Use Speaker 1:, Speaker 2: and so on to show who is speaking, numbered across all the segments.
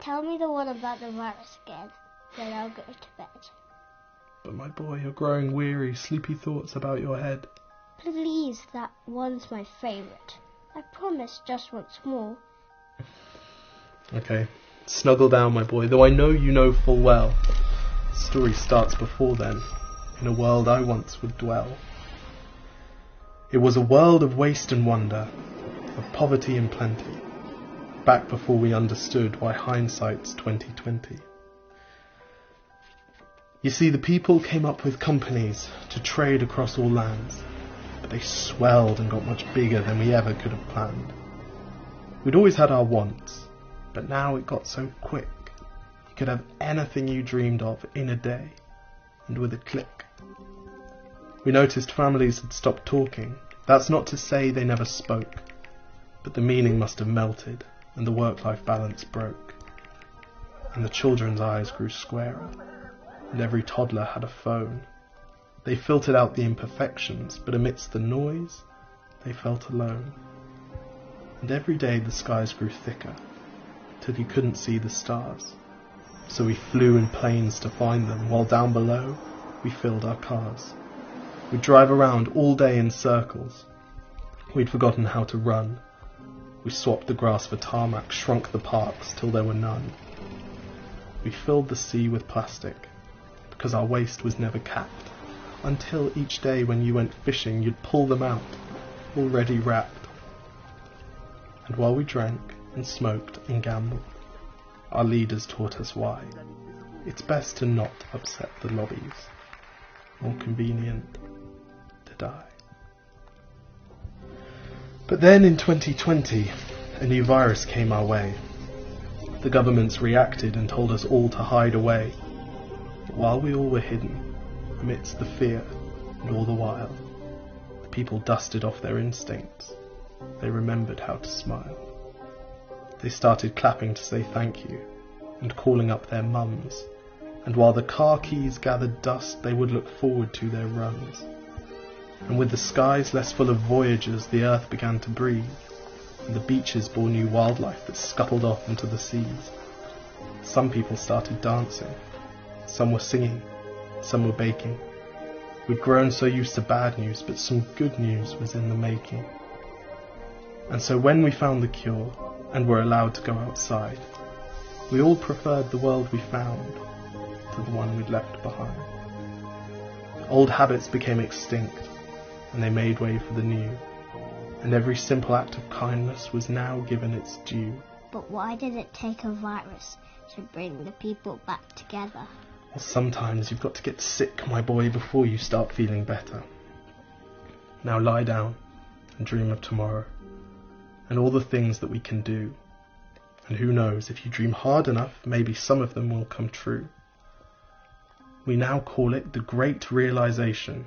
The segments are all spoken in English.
Speaker 1: Tell me the one about the virus again, then I'll go to bed.
Speaker 2: But my boy, you're growing weary, sleepy thoughts about your head.
Speaker 1: Please, that one's my favourite. I promise just once more.
Speaker 2: Okay, snuggle down, my boy, though I know you know full well. The story starts before then, in a world I once would dwell. It was a world of waste and wonder, of poverty and plenty, back before we understood why hindsight's 2020. You see, the people came up with companies to trade across all lands, but they swelled and got much bigger than we ever could have planned. We'd always had our wants, but now it got so quick. You could have anything you dreamed of in a day, and with a click. We noticed families had stopped talking. That's not to say they never spoke, but the meaning must have melted, and the work-life balance broke. And the children's eyes grew squarer, and every toddler had a phone. They filtered out the imperfections, but amidst the noise, they felt alone. And every day the skies grew thicker, till you couldn't see the stars. So we flew in planes to find them, while down below we filled our cars. We'd drive around all day in circles. We'd forgotten how to run. We swapped the grass for tarmac, shrunk the parks till there were none. We filled the sea with plastic, because our waste was never capped, until each day when you went fishing you'd pull them out, already wrapped. And while we drank and smoked and gambled, our leaders taught us why. It's best to not upset the lobbies. More convenient to die. But then in 2020, a new virus came our way. The governments reacted and told us all to hide away. But while we all were hidden, amidst the fear and all the while, the people dusted off their instincts. They remembered how to smile. They started clapping to say thank you and calling up their mums. And while the car keys gathered dust, they would look forward to their runs. And with the skies less full of voyagers, the earth began to breathe, and the beaches bore new wildlife that scuttled off into the seas. Some people started dancing, some were singing, some were baking. We'd grown so used to bad news, but some good news was in the making. And so when we found the cure, and were allowed to go outside, we all preferred the world we found to the one we'd left behind. Old habits became extinct, and they made way for the new, and every simple act of kindness was now given its due.
Speaker 1: But why did it take a virus to bring the people back together?
Speaker 2: Well, sometimes you've got to get sick, my boy, before you start feeling better. Now lie down and dream of tomorrow, and all the things that we can do. And who knows, if you dream hard enough, maybe some of them will come true. We now call it the Great Realization.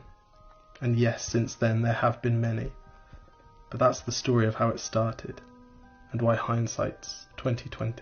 Speaker 2: And yes, since then there have been many. But that's the story of how it started, and why hindsight's 2020.